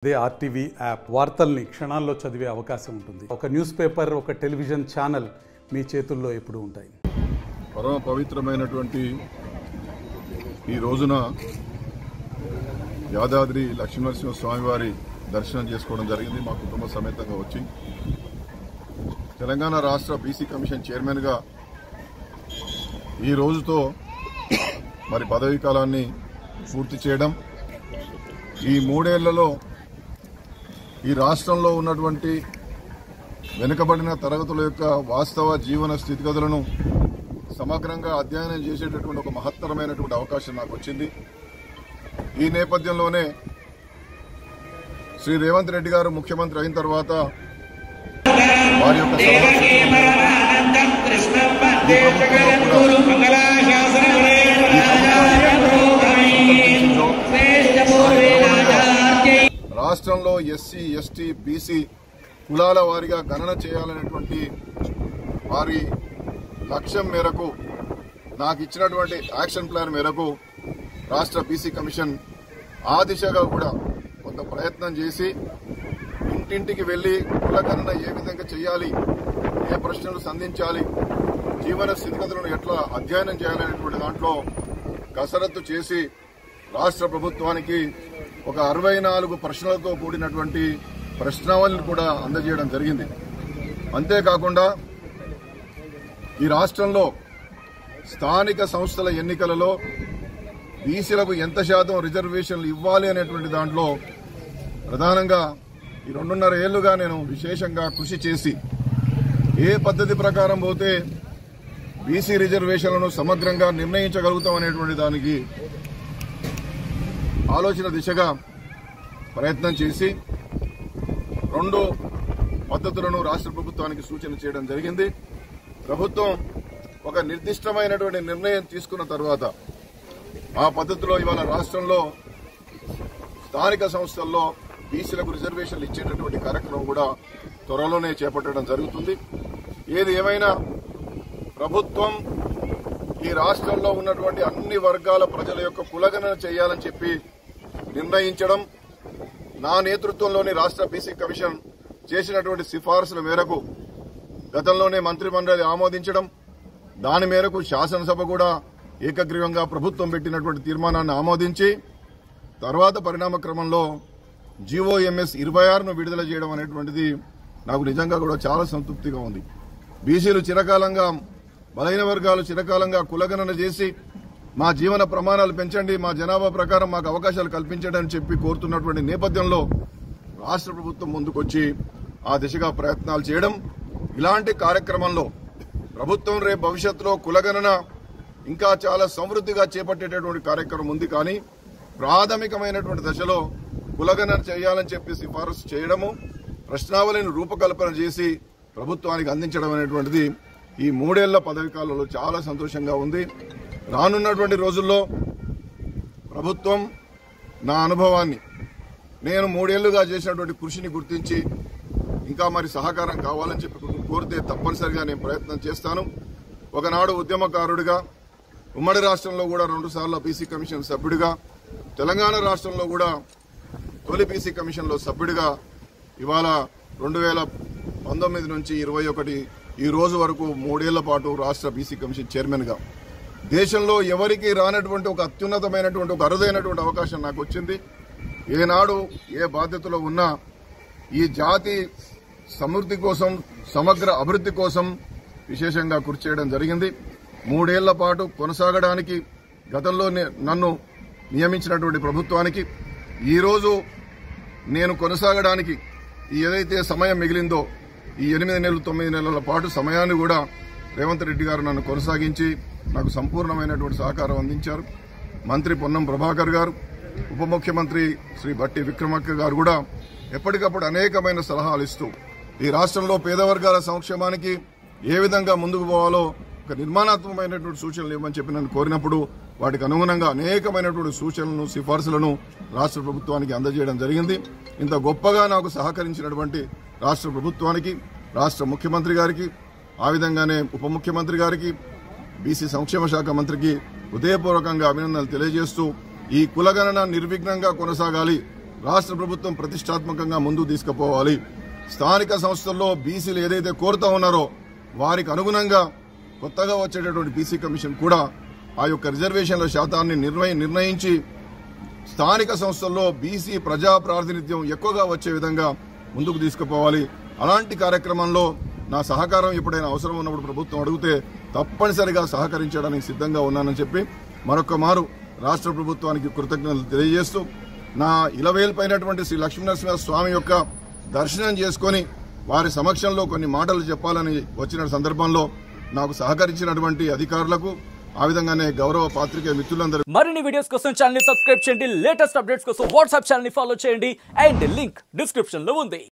అదే RTV app వార్తల్ని క్షణాల్లో చదివే అవకాశం ఉంటుంది. ఒక న్యూస్ పేపర్, ఒక టెలివిజన్ ఛానల్ మీ చేతుల్లో ఎప్పుడూ ఉంటాయి. పరమ పవిత్రమైనటువంటి ఈ రోజున యాదాద్రి లక్ష్మీనరసింహ స్వామి వారి దర్శనం చేసుకోవడం జరిగింది. మా కుటుంబ సమేతంగా వచ్చి తెలంగాణ రాష్ట్ర బీసీ కమిషన్ చైర్మన్గా ఈ రోజుతో మరి పదవీ కాలాన్ని పూర్తి చేయడం, ఈ మూడేళ్లలో ఈ రాష్ట్రంలో ఉన్నటువంటి వెనుకబడిన తరగతుల యొక్క వాస్తవ జీవన స్థితిగతులను సమగ్రంగా అధ్యయనం చేసేటటువంటి ఒక మహత్తరమైనటువంటి అవకాశం నాకు వచ్చింది. ఈ నేపథ్యంలోనే శ్రీ రేవంత్ రెడ్డి గారు ముఖ్యమంత్రి అయిన తర్వాత వారి యొక్క రాష్ట్రంలో ఎస్సీ, ఎస్టీ, బీసీ కులాల వారీగా గణన చేయాలనేటువంటి వారి లక్ష్యం మేరకు నాకు ఇచ్చినటువంటి యాక్షన్ ప్లాన్ మేరకు రాష్ట్ర బీసీ కమిషన్ ఆ దిశగా కూడా కొంత ప్రయత్నం చేసి ఇంటింటికి వెళ్లి కుల గణన ఏ విధంగా చేయాలి, ఏ ప్రశ్నలు సంధించాలి, జీవన స్థితిగతులను ఎట్లా అధ్యయనం చేయాలనేటువంటి దాంట్లో కసరత్తు చేసి రాష్ట్ర ప్రభుత్వానికి ఒక 64 ప్రశ్నలతో కూడినటువంటి ప్రశ్నావళిని కూడా అందజేయడం జరిగింది. అంతేకాకుండా ఈ రాష్ట్రంలో స్థానిక సంస్థల ఎన్నికలలో బీసీలకు ఎంత శాతం రిజర్వేషన్లు ఇవ్వాలి అనేటువంటి దాంట్లో ప్రధానంగా ఈ 2.5 ఏళ్లుగా నేను విశేషంగా కృషి చేసి ఏ పద్ధతి ప్రకారం పోతే బీసీ రిజర్వేషన్లను సమగ్రంగా నిర్ణయించగలుగుతాం అనేటువంటి దానికి ఆలోచన దిశగా ప్రయత్నం చేసి 2 పద్ధతులను రాష్ట్ర ప్రభుత్వానికి సూచన చేయడం జరిగింది. ప్రభుత్వం ఒక నిర్దిష్టమైనటువంటి నిర్ణయం తీసుకున్న తర్వాత ఆ పద్ధతిలో ఇవాళ రాష్ట్రంలో స్థానిక సంస్థల్లో బీసీలకు రిజర్వేషన్లు ఇచ్చేటటువంటి కార్యక్రమం కూడా త్వరలోనే చేపట్టడం జరుగుతుంది. ఏది ఏమైనా ప్రభుత్వం ఈ రాష్ట్రంలో ఉన్నటువంటి అన్ని వర్గాల ప్రజల యొక్క కులగణన చేయాలని చెప్పి నిర్ణయించడం, నా నేతృత్వంలోని రాష్ట్ర బీసీ కమిషన్ చేసినటువంటి సిఫార్సుల మేరకు గతంలోనే మంత్రిమండలి ఆమోదించడం, దాని మేరకు శాసనసభ కూడా ఏకగ్రీవంగా ప్రభుత్వం పెట్టినటువంటి తీర్మానాన్ని ఆమోదించి తర్వాత పరిణామ క్రమంలో జీవోఎంఎస్ 26ను విడుదల చేయడం అనేటువంటిది నాకు నిజంగా కూడా చాలా సంతృప్తిగా ఉంది. బీసీలు చిరకాలంగా, బలహీన వర్గాలు చిరకాలంగా కులగణన చేసి మా జీవన ప్రమాణాలు పెంచండి, మా జనాభా ప్రకారం మాకు అవకాశాలు కల్పించండి అని చెప్పి కోరుతున్నటువంటి నేపథ్యంలో రాష్ట్ర ప్రభుత్వం ముందుకొచ్చి ఆ దిశగా ప్రయత్నాలు చేయడం, ఇలాంటి కార్యక్రమంలో ప్రభుత్వం రేపు భవిష్యత్తులో కులగణన ఇంకా చాలా సమృద్ధిగా చేపట్టేటటువంటి కార్యక్రమం ఉంది. కానీ ప్రాథమికమైనటువంటి దశలో కులగణన చేయాలని చెప్పి సిఫారసు చేయడము, ప్రశ్నావళిని రూపకల్పన చేసి ప్రభుత్వానికి అందించడం అనేటువంటిది ఈ 3 ఏళ్ల పదవీ కాలంలో చాలా సంతోషంగా ఉంది. రానున్నటువంటి రోజుల్లో ప్రభుత్వం నా అనుభవాన్ని, నేను 3 ఏళ్లుగా చేసినటువంటి కృషిని గుర్తించి ఇంకా మరి సహకారం కావాలని చెప్పి కోరితే తప్పనిసరిగా నేను ప్రయత్నం చేస్తాను. ఒకనాడు ఉద్యమకారుడిగా ఉమ్మడి రాష్ట్రంలో కూడా 2 సార్లు బీసీ కమిషన్ సభ్యుడిగా, తెలంగాణ రాష్ట్రంలో కూడా తొలి బీసీ కమిషన్లో సభ్యుడిగా, ఇవాళ 2019 నుంచి 21 ఈ రోజు వరకు 3 ఏళ్ల పాటు రాష్ట్ర బీసీ కమిషన్ చైర్మన్గా దేశంలో ఎవరికి రానటువంటి ఒక అత్యున్నతమైనటువంటి ఒక అరుదైనటువంటి అవకాశం నాకు వచ్చింది. ఏనాడు ఏ బాధ్యతలో ఉన్నా ఈ జాతి సమృద్ధి కోసం, సమగ్ర అభివృద్ధి కోసం విశేషంగా కృషి చేయడం జరిగింది. 3 ఏళ్ల పాటు కొనసాగడానికి గతంలో నన్ను నియమించినటువంటి ప్రభుత్వానికి ఈరోజు నేను కొనసాగడానికి ఏదైతే సమయం మిగిలిందో ఈ 8 నెలలు 9 నెలల పాటు సమయాన్ని కూడా రేవంత్ రెడ్డి గారు నన్ను కొనసాగించి నాకు సంపూర్ణమైనటువంటి సహకారం అందించారు. మంత్రి పొన్నం ప్రభాకర్ గారు, ఉప ముఖ్యమంత్రి శ్రీ భట్టి విక్రమార్క గారు కూడా ఎప్పటికప్పుడు అనేకమైన సలహాలు ఇస్తూ ఈ రాష్ట్రంలో పేద వర్గాల సంక్షేమానికి ఏ విధంగా ముందుకు పోవాలో ఒక నిర్మాణాత్మకమైనటువంటి సూచనలు ఇవ్వమని చెప్పి నన్ను కోరినప్పుడు వాటికి అనుగుణంగా అనేకమైనటువంటి సూచనలను, సిఫార్సులను రాష్ట్ర ప్రభుత్వానికి అందజేయడం జరిగింది. ఇంత గొప్పగా నాకు సహకరించినటువంటి రాష్ట్ర ప్రభుత్వానికి, రాష్ట్ర ముఖ్యమంత్రి గారికి, ఆ విధంగానే ఉప ముఖ్యమంత్రి గారికి, బీసీ సంక్షేమ శాఖ మంత్రికి హృదయపూర్వకంగా అభినందనలు తెలియజేస్తూ ఈ కులగణన నిర్విఘ్నంగా కొనసాగాలి, రాష్ట్ర ప్రభుత్వం ప్రతిష్టాత్మకంగా ముందుకు తీసుకుపోవాలి. స్థానిక సంస్థల్లో బీసీలు ఏదైతే కోరుతా ఉన్నారో వారికి అనుగుణంగా కొత్తగా వచ్చేటటువంటి బీసీ కమిషన్ కూడా ఆ యొక్క రిజర్వేషన్ల శాతాన్ని నిర్ణయించి స్థానిక సంస్థల్లో బీసీ ప్రజా ప్రాతినిధ్యం ఎక్కువగా వచ్చే విధంగా ముందుకు తీసుకుపోవాలి. అలాంటి కార్యక్రమంలో నా సహకారం ఎప్పుడైనా అవసరం ఉన్నప్పుడు ప్రభుత్వం అడిగితే తప్పనిసరిగా సహకరించడానికి సిద్ధంగా ఉన్నానని చెప్పి మరొక మారు రాష్ట్ర ప్రభుత్వానికి కృతజ్ఞతలు తెలియజేస్తూ నా ఇలవేల్పైనటువంటి శ్రీ లక్ష్మీనరసింహ స్వామి యొక్క దర్శనం చేసుకుని వారి సమక్షంలో కొన్ని మాటలు చెప్పాలని వచ్చిన సందర్భంలో నాకు సహకరించినటువంటి అధికారులకు ఆ విధంగానే గౌరవ పాత్రికేయ మిత్రులందరూ మరిన్ని వీడియోస్ కోసం ఛానల్ ని సబ్స్క్రైబ్ చేయండి. లేటెస్ట్ అప్డేట్స్ కోసం వాట్సాప్ ఛానల్ ని ఫాలో చేయండి. అండ్ లింక్ డిస్క్రిప్షన్ లో ఉంది.